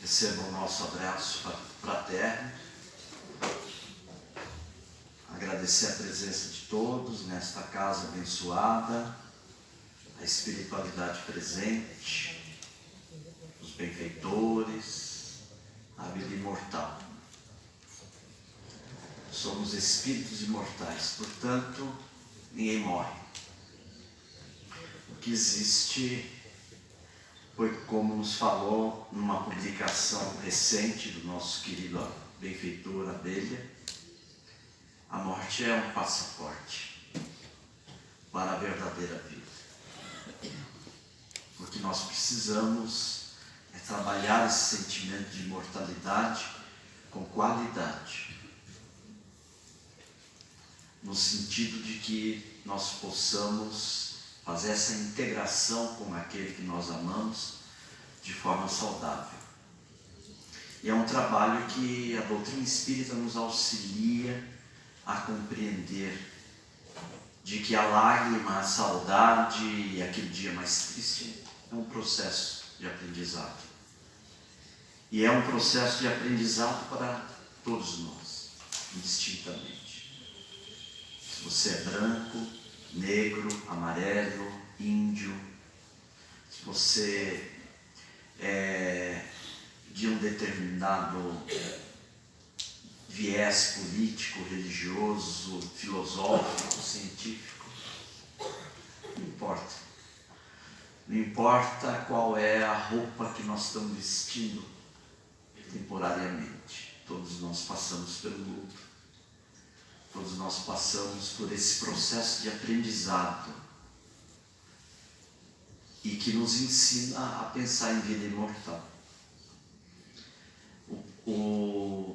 Recebam o nosso abraço fraterno. Agradecer a presença de todos nesta casa abençoada, a espiritualidade presente, os benfeitores, a vida imortal. Somos espíritos imortais, portanto, ninguém morre. O que existe foi, como nos falou numa publicação recente do nosso querido benfeitor Abelha, a morte é um passaporte para a verdadeira vida. O que nós precisamos é trabalhar esse sentimento de imortalidade com qualidade, no sentido de que nós possamos fazer essa integração com aquele que nós amamos de forma saudável. E é um trabalho que a doutrina espírita nos auxilia a compreender, de que a lágrima, a saudade e aquele dia mais triste é um processo de aprendizado. E é um processo de aprendizado para todos nós, indistintamente. Se você é branco, negro, amarelo, índio, se você é de um determinado viés político, religioso, filosófico, científico, não importa. Não importa qual é a roupa que nós estamos vestindo temporariamente. Todos nós passamos pelo luto. Todos nós passamos por esse processo de aprendizado e que nos ensina a pensar em vida imortal.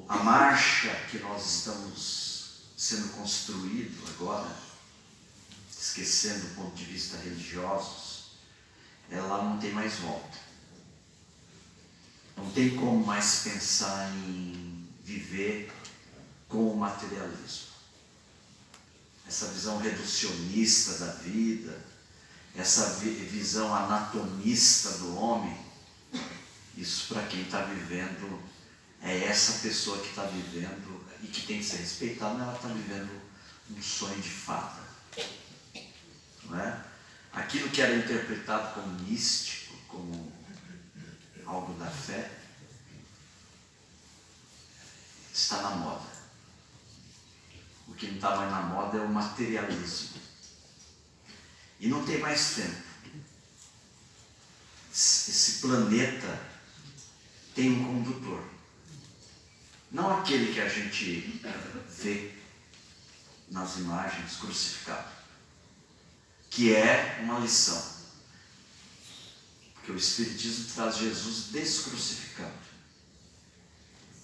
A marcha que nós estamos sendo construído agora, esquecendo do ponto de vista religiosos, ela não tem mais volta. Não tem como mais pensar em viver com o materialismo. Essa visão reducionista da vida, essa visão anatomista do homem, isso para quem está vivendo, é essa pessoa que está vivendo e que tem que ser respeitada, mas ela está vivendo um sonho de fada. Não é? Aquilo que era interpretado como místico, como algo da fé, está na moda. O que não está mais na moda é o materialismo. E não tem mais tempo. Esse planeta tem um condutor. Não aquele que a gente vê nas imagens crucificado, que é uma lição. Porque o Espiritismo traz Jesus descrucificado.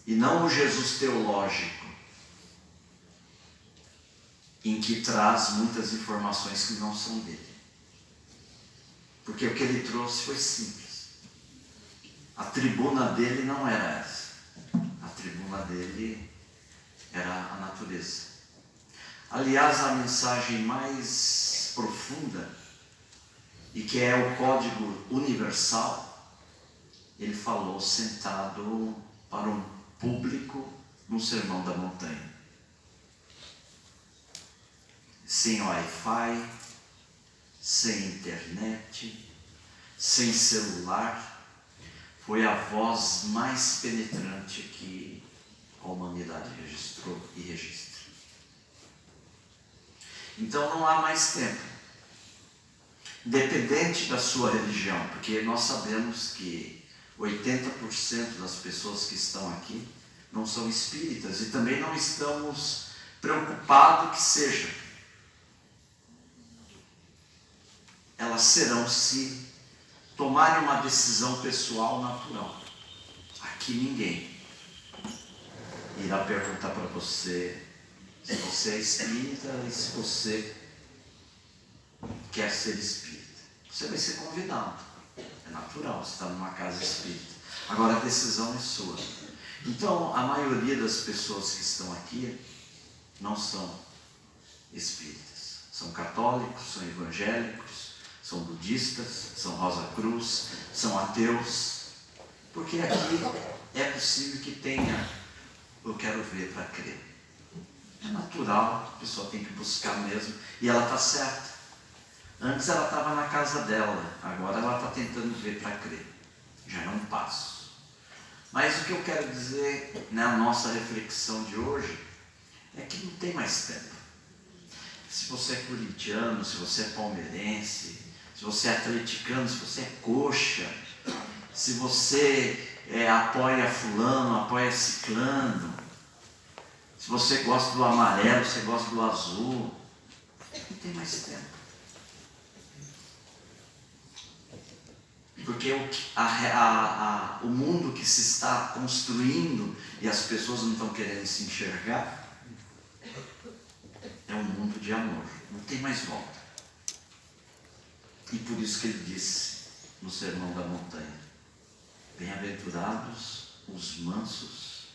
E não o Jesus teológico, em que traz muitas informações que não são dele. Porque o que ele trouxe foi simples. A tribuna dele não era essa. A tribuna dele era a natureza. Aliás, a mensagem mais profunda, e que é o código universal, ele falou sentado para um público no Sermão da Montanha. Sem Wi-Fi, sem internet, sem celular, foi a voz mais penetrante que a humanidade registrou e registra. Então não há mais tempo, independente da sua religião, porque nós sabemos que 80% das pessoas que estão aqui não são espíritas e também não estamos preocupados que sejam. Elas serão se tomarem uma decisão pessoal natural. Aqui ninguém irá perguntar para você se você é espírita e se você quer ser espírita. Você vai ser convidado. É natural, você está numa casa espírita. Agora a decisão é sua. Então a maioria das pessoas que estão aqui não são espíritas. São católicos, são evangélicos, são budistas, são Rosa Cruz, são ateus, porque aqui é possível que tenha, eu quero ver para crer. É natural, a pessoa tem que buscar mesmo, e ela está certa. Antes ela estava na casa dela, agora ela está tentando ver para crer. Já é um passo. Mas o que eu quero dizer na nossa reflexão de hoje é que não tem mais tempo. Se você é corintiano, se você é palmeirense, se você é atleticano, se você é coxa, se você apoia fulano, apoia ciclano, se você gosta do amarelo, você gosta do azul, não tem mais tempo. Porque o mundo que se está construindo e as pessoas não estão querendo se enxergar é um mundo de amor, não tem mais volta. E por isso que ele disse no Sermão da Montanha: bem-aventurados os mansos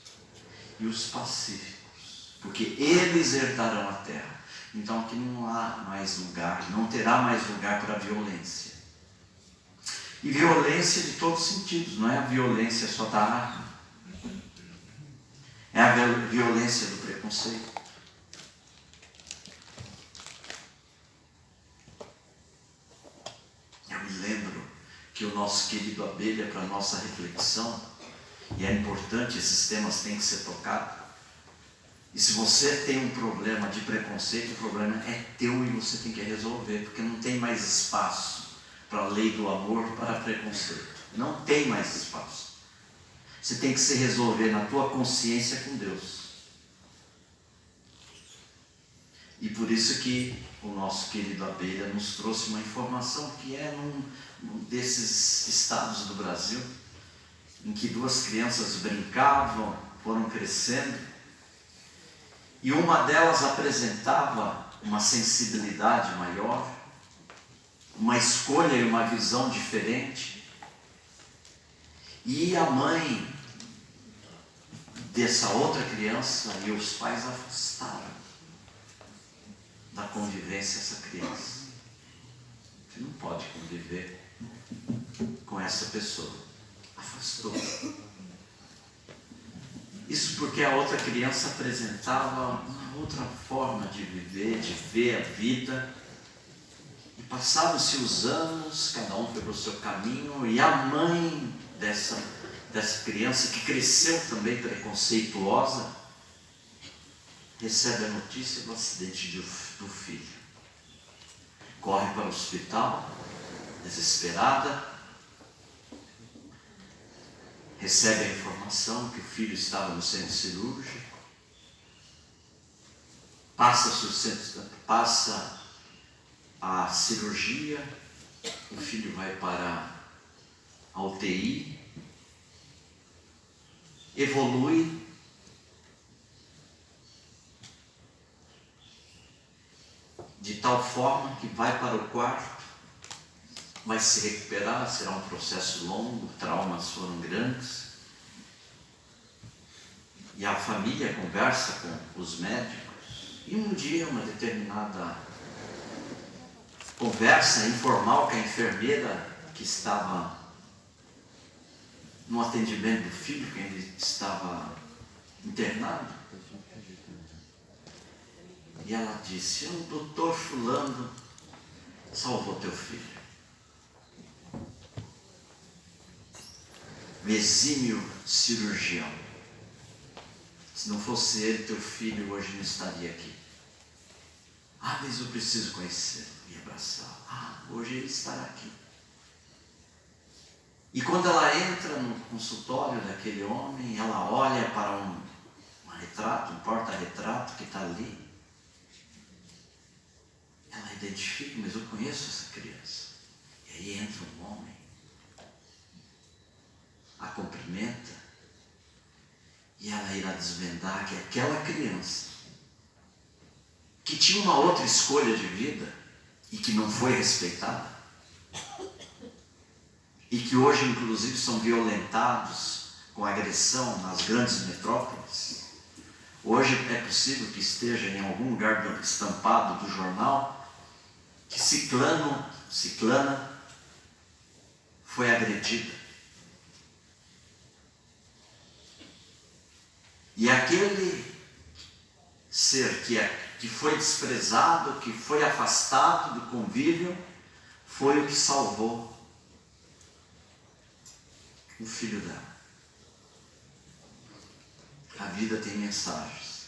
e os pacíficos, porque eles herdarão a terra. Então aqui não há mais lugar, não terá mais lugar para a violência. E violência de todos os sentidos, não é a violência só da arma, é a violência do preconceito. Eu me lembro que o nosso querido Abelha, para a nossa reflexão, e é importante, esses temas têm que ser tocados, e se você tem um problema de preconceito, o problema é teu e você tem que resolver, porque não tem mais espaço para a lei do amor, para preconceito. Não tem mais espaço. Você tem que se resolver na tua consciência com Deus. E por isso que o nosso querido Abelha nos trouxe uma informação que é num desses estados do Brasil, em que duas crianças brincavam, foram crescendo, e uma delas apresentava uma sensibilidade maior, uma escolha e uma visão diferente, e a mãe dessa outra criança e os pais afastaram da convivência essa criança. Você não pode conviver com essa pessoa. Afastou. Isso porque a outra criança apresentava uma outra forma de viver, de ver a vida. E passaram-se os anos, cada um foi para o seu caminho, e a mãe dessa criança, que cresceu também preconceituosa, recebe a notícia do acidente do filho. Corre para o hospital, desesperada, recebe a informação que o filho estava no centro cirúrgico, passa a cirurgia, o filho vai para a UTI, evolui, de tal forma que vai para o quarto, vai se recuperar, será um processo longo, traumas foram grandes, e a família conversa com os médicos, e um dia uma determinada conversa informal com a enfermeira que estava no atendimento do filho, que ele estava internado, e ela disse: o doutor fulano salvou teu filho. O exímio cirurgião. Se não fosse ele, teu filho hoje não estaria aqui. Ah, mas eu preciso conhecer e abraçar. Ah, hoje ele estará aqui. E quando ela entra no consultório daquele homem, ela olha para um retrato, um porta-retrato que está ali. Ela identifica: mas eu conheço essa criança. E aí entra um homem, a cumprimenta, e ela irá desvendar que aquela criança, que tinha uma outra escolha de vida e que não foi respeitada, e que hoje inclusive são violentados com agressão nas grandes metrópoles. Hoje é possível que esteja em algum lugar estampado do jornal que ciclana foi agredida. aquele ser que foi desprezado, que foi afastado do convívio, foi o que salvou o filho dela. A vida tem mensagens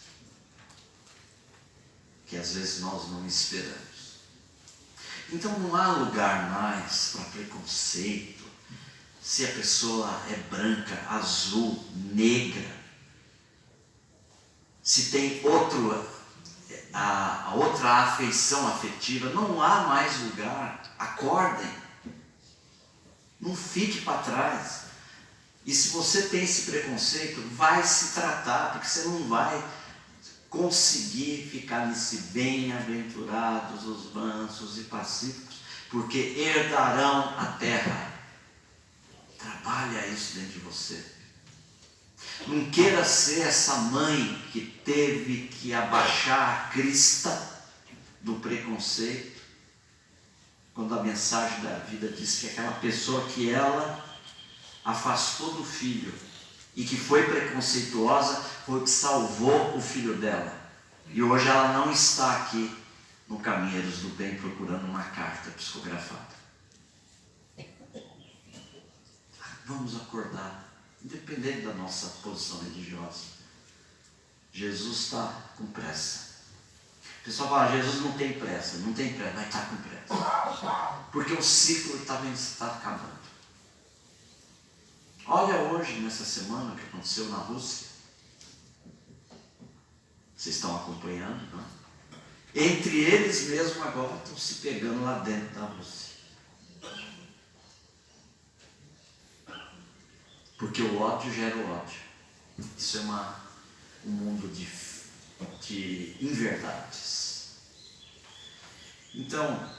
que às vezes nós não esperamos. Então não há lugar mais para preconceito, se a pessoa é branca, azul, negra, se tem a outra afeição afetiva. Não há mais lugar. Acordem, não fique para trás. E se você tem esse preconceito, vai se tratar, porque você não vai conseguir ficar nesse bem-aventurados os mansos e pacíficos, porque herdarão a terra. Trabalha isso dentro de você. Não queira ser essa mãe que teve que abaixar a crista do preconceito, quando a mensagem da vida diz que aquela pessoa que ela afastou do filho e que foi preconceituosa foi o que salvou o filho dela. E hoje ela não está aqui no Caminheiros do Bem procurando uma carta psicografada. Vamos acordar, independente da nossa posição religiosa. Jesus está com pressa. O pessoal fala, Jesus não tem pressa. Não tem pressa, mas está com pressa. Porque o ciclo está acabando. Olha hoje, nessa semana, o que aconteceu na Rússia. Vocês estão acompanhando, não é? Entre eles mesmo agora estão se pegando lá dentro da Rússia. Porque o ódio gera o ódio. Isso é um mundo de inverdades. Então,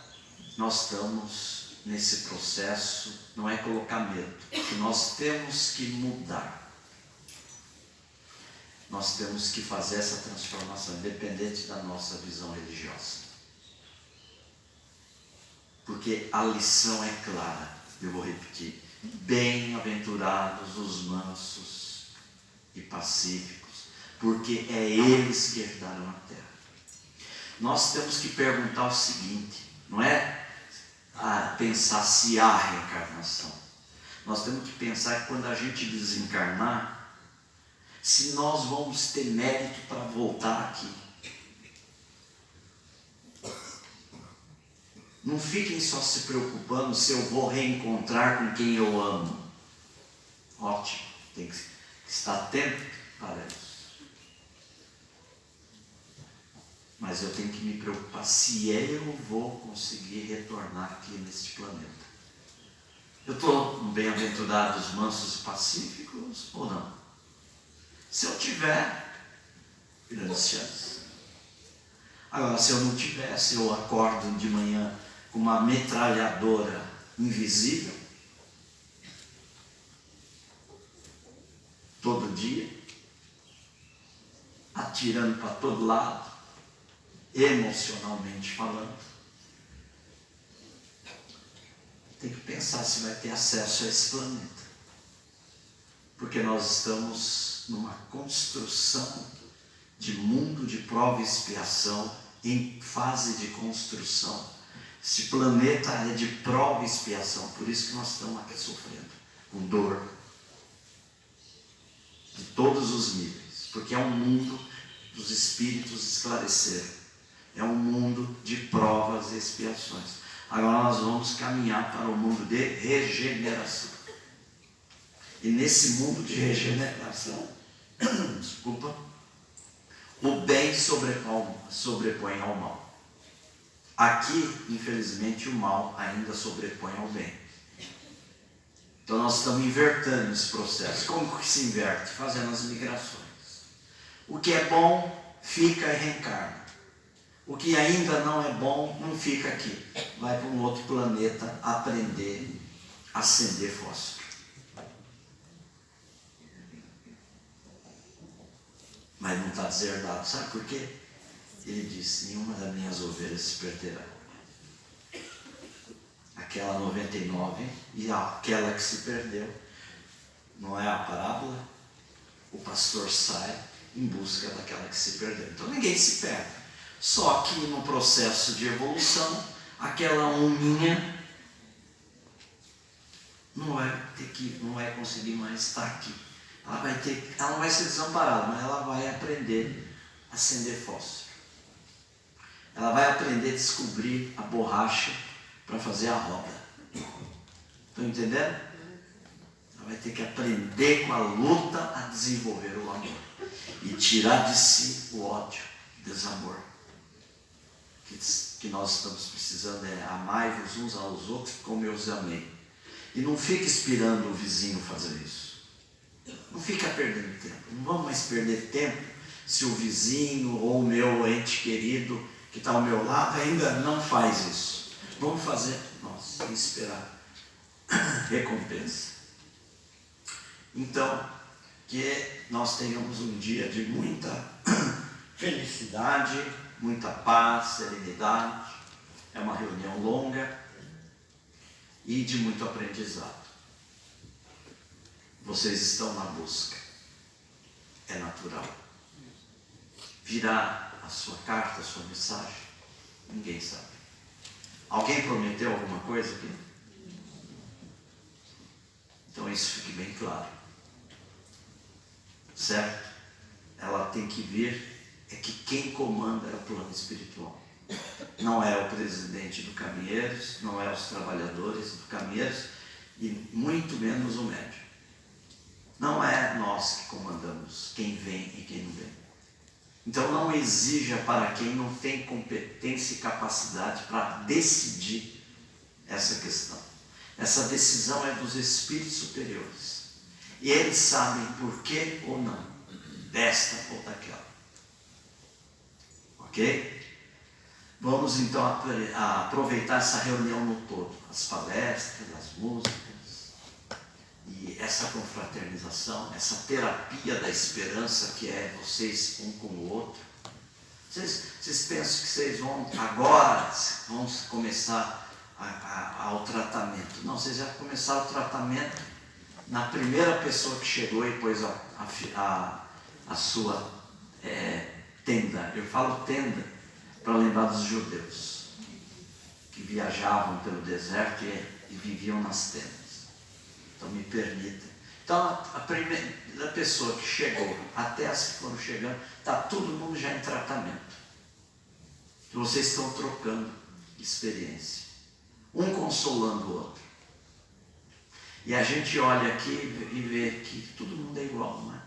nós estamos nesse processo, não é colocar medo, que nós temos que mudar. Nós temos que fazer essa transformação, independente da nossa visão religiosa. Porque a lição é clara, eu vou repetir. Bem-aventurados os mansos e pacíficos, porque é eles que herdaram a terra. Nós temos que perguntar o seguinte, não é pensar se há reencarnação. Nós temos que pensar que quando a gente desencarnar, se nós vamos ter mérito para voltar aqui. Não fiquem só se preocupando se eu vou reencontrar com quem eu amo. Ótimo, tem que estar atento para isso. Mas eu tenho que me preocupar se eu vou conseguir retornar aqui neste planeta. Eu estou no bem-aventurados, mansos e pacíficos ou não? Se eu tiver, grandes chances. Agora, se eu não tiver, se eu acordo de manhã com uma metralhadora invisível, todo dia, atirando para todo lado, emocionalmente falando, tem que pensar se vai ter acesso a esse planeta. Porque nós estamos numa construção de mundo de prova e expiação, em fase de construção. Esse planeta é de prova e expiação, por isso que nós estamos aqui sofrendo, com dor, de todos os níveis, porque é um mundo dos espíritos esclareceram, é um mundo de provas e expiações. Agora nós vamos caminhar para o mundo de regeneração. E nesse mundo de regeneração, desculpa, o bem sobrepõe ao mal. Aqui, infelizmente, o mal ainda sobrepõe ao bem. Então nós estamos invertendo esse processo. Como que se inverte? Fazendo as migrações. O que é bom fica e reencarna. O que ainda não é bom não fica aqui. Vai para um outro planeta aprender a acender fósforo. Mas não está deserdado. Sabe por quê? Ele disse, nenhuma das minhas ovelhas se perderá. Aquela 99 e aquela que se perdeu. Não é a parábola? O pastor sai em busca daquela que se perdeu. Então ninguém se perde. Só que no processo de evolução, aquela alminha não vai conseguir mais estar aqui. Ela não vai ser desamparada, mas ela vai aprender a acender fósforo. Ela vai aprender a descobrir a borracha para fazer a roda. Estão entendendo? Ela vai ter que aprender com a luta a desenvolver o amor e tirar de si o ódio, o desamor. Que nós estamos precisando é amai-vos uns aos outros como eu os amei. E não fica esperando o vizinho fazer isso. Não fica perdendo tempo. Não vamos mais perder tempo se o vizinho ou o meu ente querido que está ao meu lado ainda não faz isso. Vamos fazer nós e esperar recompensa. Então, que nós tenhamos um dia de muita felicidade, muita paz, serenidade. É uma reunião longa e de muito aprendizado. Vocês estão na busca. É natural. Virá a sua carta, a sua mensagem? Ninguém sabe. Alguém prometeu alguma coisa aqui? Então isso fique bem claro. Certo? Ela tem que vir, é que quem comanda é o plano espiritual. Não é o presidente do Caminheiros, não é os trabalhadores do Caminheiros e muito menos o médium. Não é nós que comandamos quem vem e quem não vem. Então não exija para quem não tem competência e capacidade para decidir essa questão. Essa decisão é dos espíritos superiores. E eles sabem por que ou não, desta ou daquela. Ok? Vamos então aproveitar essa reunião no todo. As palestras, as músicas, e essa confraternização, essa terapia da esperança que é vocês um com o outro. Vocês pensam que vocês vão agora começar ao tratamento. Não, vocês já começaram o tratamento na primeira pessoa que chegou e pôs a sua tenda. Eu falo tenda para lembrar dos judeus que viajavam pelo deserto e viviam nas tendas. Então me permita. Então a primeira pessoa que chegou até as que foram chegando, está todo mundo já em tratamento. E vocês estão trocando experiência. Um consolando o outro. E a gente olha aqui e vê que todo mundo é igual, não é?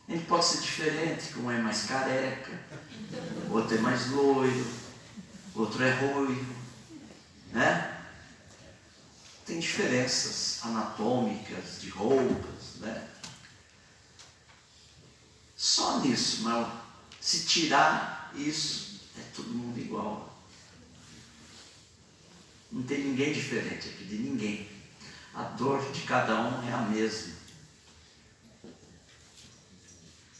A gente pode ser diferente, que um é mais careca, o outro é mais loiro, o outro é ruivo, né? Tem diferenças anatômicas, de roupas, né? Só nisso, mas se tirar isso, é todo mundo igual. Não tem ninguém diferente aqui, de ninguém. A dor de cada um é a mesma.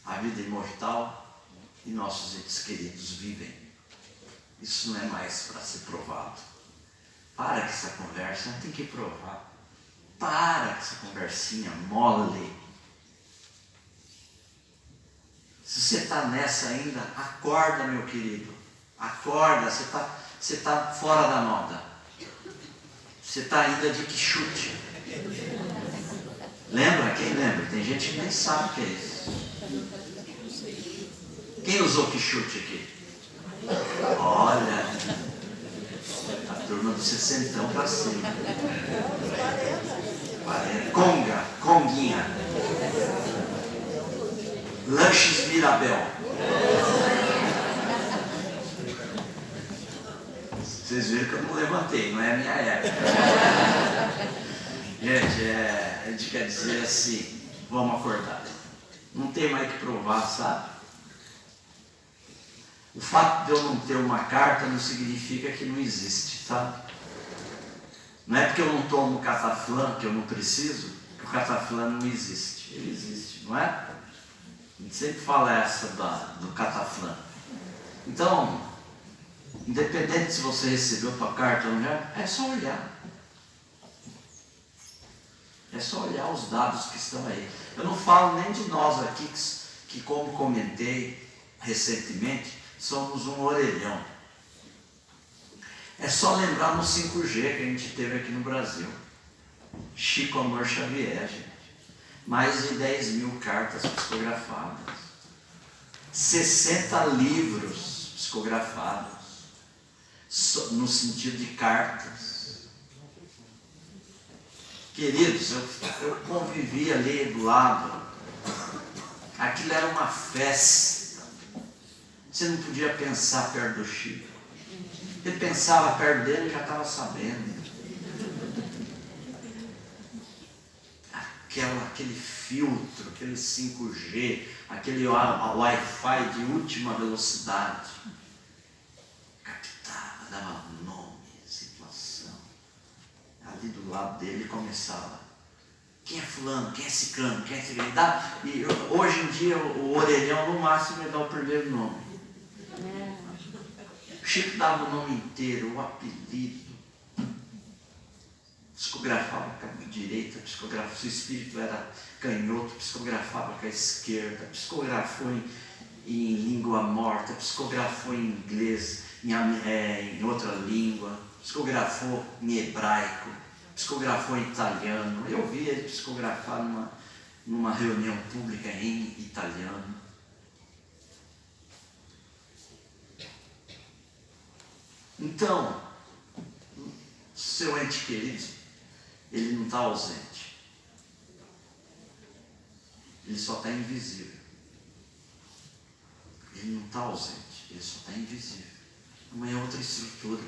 A vida imortal e nossos entes queridos vivem. Isso não é mais para ser provado. Para com essa conversa, não tem que provar. Para com essa conversinha mole. Se você está nessa ainda, acorda, meu querido. Acorda, você tá fora da moda. Você está ainda de quichute. Lembra? Quem lembra? Tem gente que nem sabe o que é isso. Quem usou quichute aqui? Olha, a turma do 60 para cima. 40. Conga, conguinha. Lanches Mirabel. Vocês viram que eu não levantei, não é a minha época. Gente, a gente quer dizer assim, vamos acordar. Não tem mais que provar, sabe? O fato de eu não ter uma carta não significa que não existe, sabe? Não é porque eu não tomo cataflã, que eu não preciso, que o cataflã não existe. Ele existe, não é? A gente sempre fala essa do cataflã. Então, independente se você recebeu a tua carta ou não, é só olhar. É É só olhar os dados que estão aí. Eu não falo nem de nós aqui, que como comentei recentemente, somos um orelhão. É só lembrar no 5G que a gente teve aqui no Brasil. Chico Amor Xavier, gente. Mais de 10 mil cartas psicografadas. 60 livros psicografados. No sentido de cartas. Queridos, eu convivi ali do lado. Aquilo era uma festa. Você não podia pensar perto do Chico. Ele pensava perto dele e já estava sabendo. Aquele filtro, aquele 5G, aquele Wi-Fi de última velocidade. Captava, dava nome, situação. Ali do lado dele começava. Quem é fulano? Quem é ciclano? Quem é ciclano? E hoje em dia o orelhão no máximo ele dá o primeiro nome. O Chico dava o nome inteiro, o apelido. Psicografava com a direita, psicografava, se o espírito era canhoto, psicografava com a esquerda, psicografou em língua morta, psicografou em inglês, em outra língua, psicografou em hebraico, psicografou em italiano. Eu vi ele psicografar numa reunião pública em italiano. Então, seu ente querido, ele não está ausente. Ele só está invisível. Ele não está ausente, ele só está invisível. Não é outra estrutura.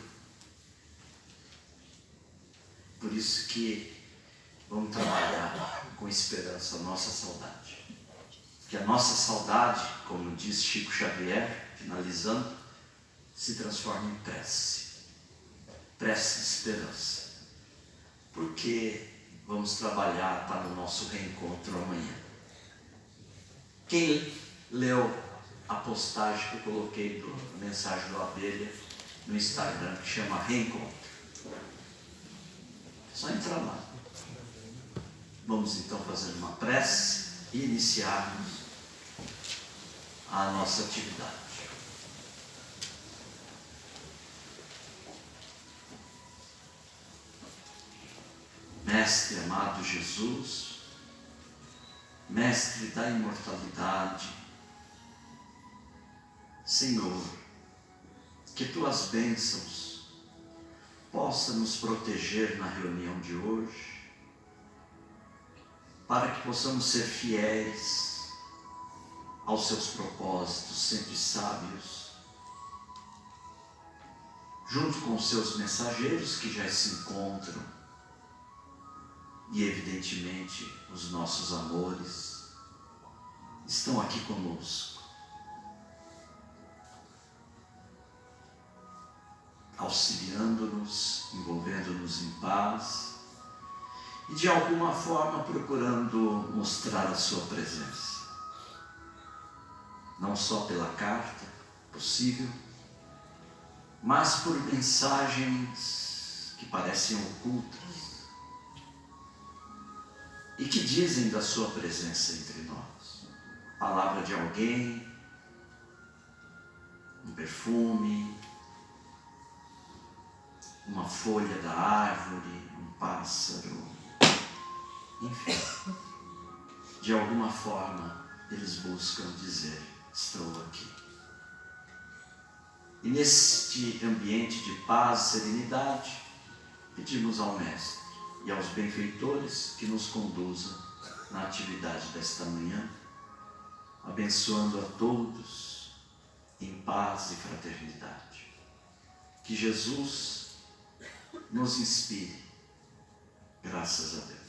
Por isso que vamos trabalhar com esperança a nossa saudade. Que a nossa saudade, como diz Chico Xavier, finalizando, se transforma em prece. Prece de esperança. Porque vamos trabalhar para o nosso reencontro amanhã. Quem leu a postagem que eu coloquei da mensagem do Abelha no Instagram, que chama Reencontro? É só entrar lá. Vamos então fazer uma prece e iniciarmos a nossa atividade. Mestre amado Jesus, Mestre da imortalidade, Senhor, que tuas bênçãos possam nos proteger na reunião de hoje, para que possamos ser fiéis aos seus propósitos, sempre sábios, junto com os seus mensageiros que já se encontram, e evidentemente os nossos amores estão aqui conosco, auxiliando-nos, envolvendo-nos em paz e de alguma forma procurando mostrar a sua presença, não só pela carta possível, mas por mensagens que parecem ocultas e que dizem da sua presença entre nós. Palavra de alguém, um perfume, uma folha da árvore, um pássaro, enfim. De alguma forma, eles buscam dizer, estou aqui. E neste ambiente de paz e serenidade, pedimos ao Mestre e aos benfeitores que nos conduzam na atividade desta manhã, abençoando a todos em paz e fraternidade. Que Jesus nos inspire. Graças a Deus.